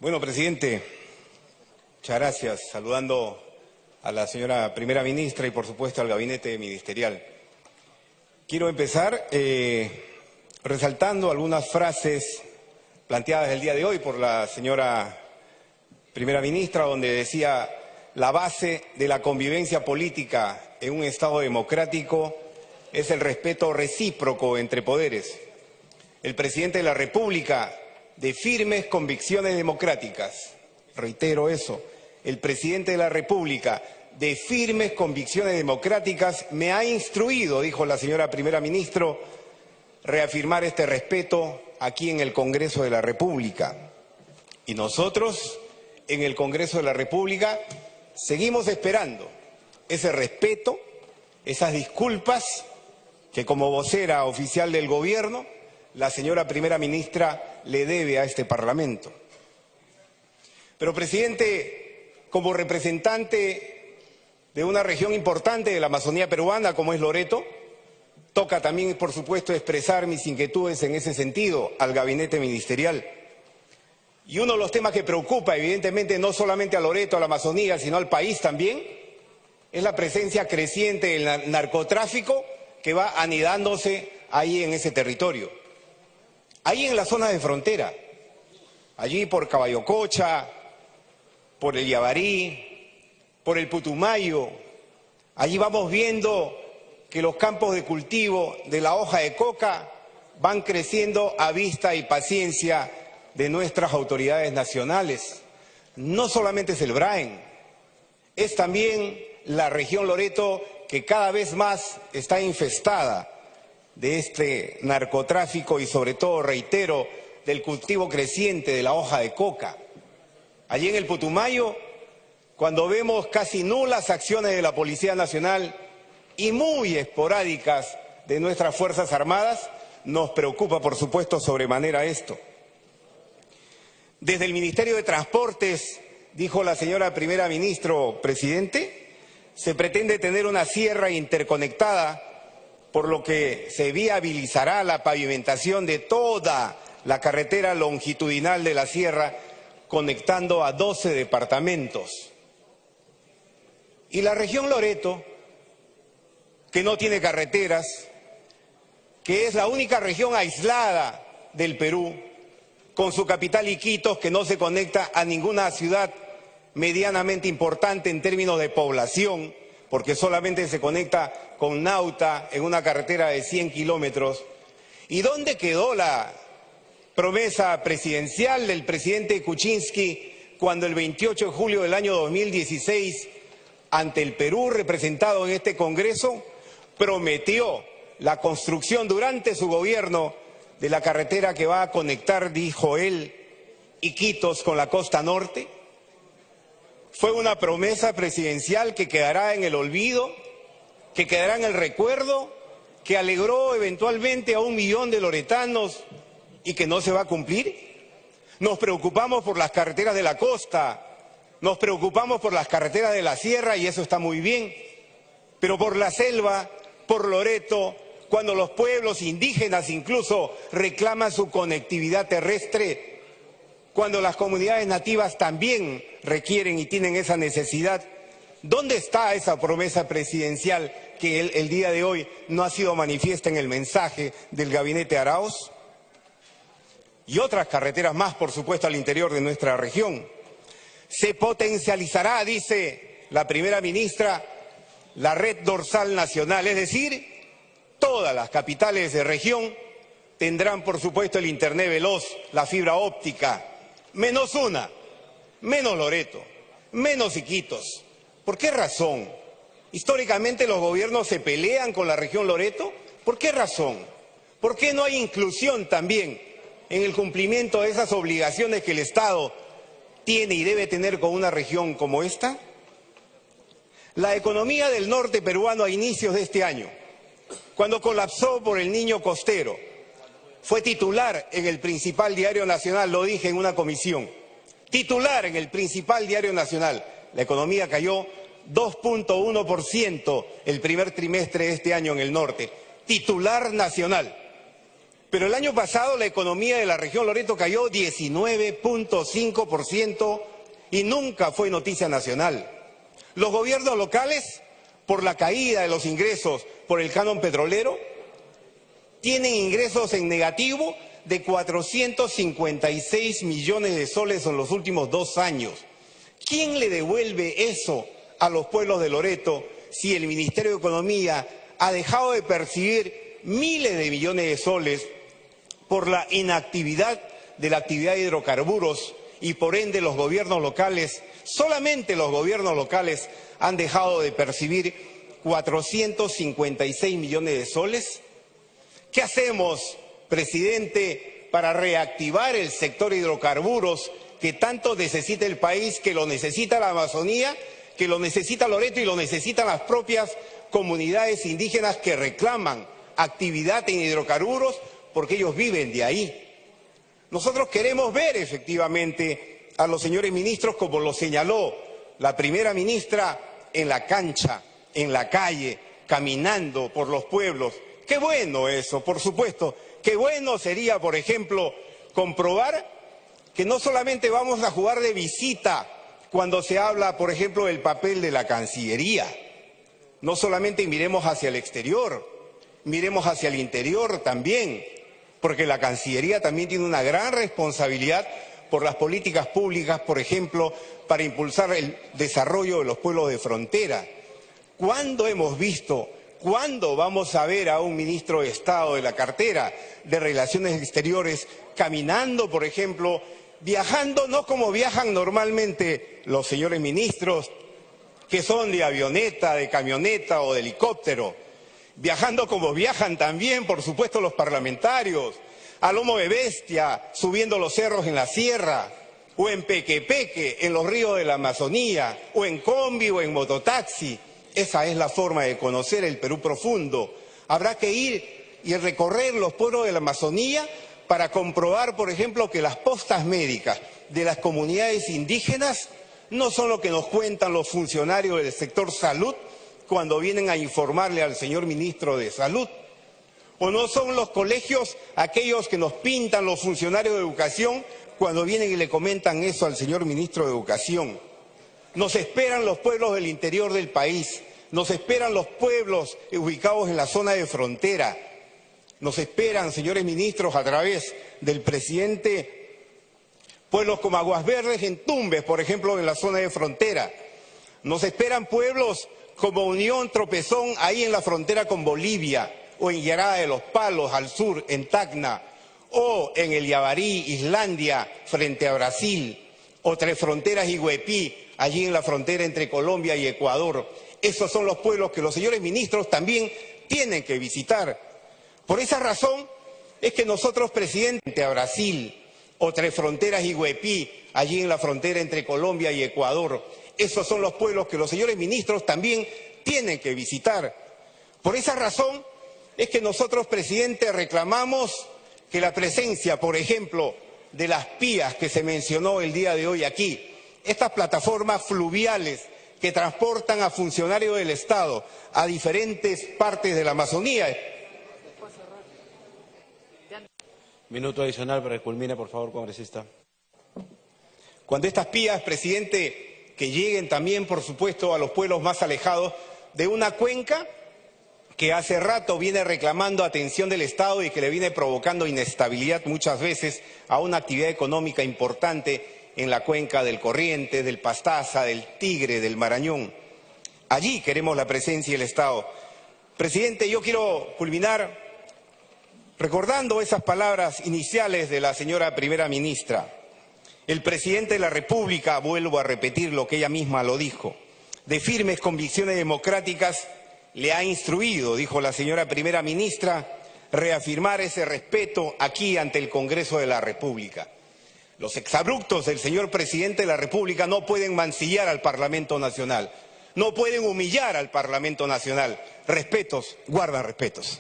Bueno, presidente, muchas gracias. Saludando a la señora primera ministra y, por supuesto, al gabinete ministerial. Quiero empezar resaltando algunas frases planteadas el día de hoy por la señora primera ministra, donde decía: la base de la convivencia política en un Estado democrático es el respeto recíproco entre poderes. El presidente de la República, de firmes convicciones democráticas, reitero eso, el presidente de la República, de firmes convicciones democráticas, me ha instruido, dijo la señora primera ministra, reafirmar este respeto aquí en el Congreso de la República. Y nosotros, en el Congreso de la República, seguimos esperando ese respeto, esas disculpas que como vocera oficial del Gobierno, la señora primera ministra le debe a este Parlamento. Pero, presidente, como representante de una región importante de la Amazonía peruana, como es Loreto, toca también, por supuesto, expresar mis inquietudes en ese sentido al gabinete ministerial. Y uno de los temas que preocupa, evidentemente, no solamente a Loreto, a la Amazonía, sino al país también, es la presencia creciente del narcotráfico que va anidándose ahí en ese territorio. Ahí en la zona de frontera, allí por Caballococha, por el Yavarí, por el Putumayo, allí vamos viendo que los campos de cultivo de la hoja de coca van creciendo a vista y paciencia de nuestras autoridades nacionales. No solamente es el Braen, es también la región Loreto, que cada vez más está infestada de este narcotráfico y, sobre todo, reitero, del cultivo creciente de la hoja de coca. Allí en el Putumayo, cuando vemos casi nulas acciones de la Policía Nacional y muy esporádicas de nuestras Fuerzas Armadas, nos preocupa, por supuesto, sobremanera esto. Desde el Ministerio de Transportes, dijo la señora primera ministra, presidente, se pretende tener una sierra interconectada, por lo que se viabilizará la pavimentación de toda la carretera longitudinal de la sierra, conectando a 12 departamentos. Y la región Loreto, que no tiene carreteras, que es la única región aislada del Perú, con su capital Iquitos, que no se conecta a ninguna ciudad medianamente importante en términos de población, porque solamente se conecta con Nauta en una carretera de 100 kilómetros. ¿Y dónde quedó la promesa presidencial del presidente Kuczynski cuando el 28 de julio del año 2016, ante el Perú representado en este Congreso, prometió la construcción durante su gobierno de la carretera que va a conectar, dijo él, Iquitos con la costa norte? Fue una promesa presidencial que quedará en el olvido, que quedará en el recuerdo, que alegró eventualmente a 1 millón de loretanos y que no se va a cumplir. Nos preocupamos por las carreteras de la costa, nos preocupamos por las carreteras de la sierra, y eso está muy bien, pero por la selva, por Loreto, cuando los pueblos indígenas incluso reclaman su conectividad terrestre, cuando las comunidades nativas también requieren y tienen esa necesidad, ¿dónde está esa promesa presidencial que el día de hoy no ha sido manifiesta en el mensaje del gabinete Arauz? Y otras carreteras más, por supuesto, al interior de nuestra región. Se potencializará, dice la primera ministra, la red dorsal nacional, es decir, todas las capitales de región tendrán, por supuesto, el internet veloz, la fibra óptica, menos una, menos Loreto, menos Iquitos. ¿Por qué razón? Históricamente los gobiernos se pelean con la región Loreto. ¿Por qué razón? ¿Por qué no hay inclusión también en el cumplimiento de esas obligaciones que el Estado tiene y debe tener con una región como esta? La economía del norte peruano a inicios de este año, cuando colapsó por el Niño Costero, fue titular en el principal diario nacional, lo dije en una comisión, titular en el principal diario nacional. La economía cayó 2.1% el primer trimestre de este año en el norte, titular nacional. Pero el año pasado la economía de la región Loreto cayó 19.5% y nunca fue noticia nacional. Los gobiernos locales, por la caída de los ingresos por el canon petrolero, tienen ingresos en negativo de 456 millones de soles en los últimos 2 años. ¿Quién le devuelve eso a los pueblos de Loreto si el Ministerio de Economía ha dejado de percibir miles de millones de soles por la inactividad de la actividad de hidrocarburos y por ende los gobiernos locales, solamente los gobiernos locales han dejado de percibir 456 millones de soles? ¿Qué hacemos, presidente, para reactivar el sector hidrocarburos que tanto necesita el país, que lo necesita la Amazonía, que lo necesita Loreto y lo necesitan las propias comunidades indígenas que reclaman actividad en hidrocarburos porque ellos viven de ahí? Nosotros queremos ver efectivamente a los señores ministros, como lo señaló la primera ministra, en la cancha, en la calle, caminando por los pueblos. Qué bueno eso, por supuesto. Qué bueno sería, por ejemplo, comprobar que no solamente vamos a jugar de visita cuando se habla, por ejemplo, del papel de la Cancillería. No solamente miremos hacia el exterior, miremos hacia el interior también, porque la Cancillería también tiene una gran responsabilidad por las políticas públicas, por ejemplo, para impulsar el desarrollo de los pueblos de frontera. ¿Cuándo hemos visto, cuándo vamos a ver a un ministro de Estado de la cartera de Relaciones Exteriores caminando, por ejemplo, viajando no como viajan normalmente los señores ministros, que son de avioneta, de camioneta o de helicóptero, viajando como viajan también, por supuesto, los parlamentarios, a lomo de bestia, subiendo los cerros en la sierra, o en pequepeque, en los ríos de la Amazonía, o en combi o en mototaxi? Esa es la forma de conocer el Perú profundo. Habrá que ir y recorrer los pueblos de la Amazonía para comprobar, por ejemplo, que las postas médicas de las comunidades indígenas no son lo que nos cuentan los funcionarios del sector salud cuando vienen a informarle al señor ministro de Salud. O no son los colegios aquellos que nos pintan los funcionarios de educación cuando vienen y le comentan eso al señor ministro de Educación. Nos esperan los pueblos del interior del país, nos esperan los pueblos ubicados en la zona de frontera, nos esperan, señores ministros, a través del presidente, pueblos como Aguas Verdes en Tumbes, por ejemplo, en la zona de frontera. Nos esperan pueblos como Unión Tropezón, ahí en la frontera con Bolivia, o en Yarada de los Palos, al sur, en Tacna, o en el Yavarí, Islandia, frente a Brasil, o Tres Fronteras y Huepí, allí en la frontera entre Colombia y Ecuador. Esos son los pueblos que los señores ministros también tienen que visitar. Por esa razón es que nosotros, presidente, a Brasil, o Tres Fronteras y Huepí, allí en la frontera entre Colombia y Ecuador, esos son los pueblos que los señores ministros también tienen que visitar. Por esa razón es que nosotros, presidente, reclamamos que la presencia, por ejemplo, de las PIAs que se mencionó el día de hoy aquí, estas plataformas fluviales que transportan a funcionarios del Estado a diferentes partes de la Amazonía. Minuto adicional para que culmine, por favor, congresista. Cuando estas PIAs, presidente, que lleguen también, por supuesto, a los pueblos más alejados de una cuenca que hace rato viene reclamando atención del Estado y que le viene provocando inestabilidad muchas veces a una actividad económica importante en la cuenca del Corrientes, del Pastaza, del Tigre, del Marañón. Allí queremos la presencia del Estado. Presidente, yo quiero culminar recordando esas palabras iniciales de la señora primera ministra. El presidente de la República, vuelvo a repetir lo que ella misma lo dijo, de firmes convicciones democráticas, le ha instruido, dijo la señora primera ministra, reafirmar ese respeto aquí ante el Congreso de la República. Los exabruptos del señor presidente de la República no pueden mancillar al Parlamento Nacional, no pueden humillar al Parlamento Nacional. Respetos, guardan respetos.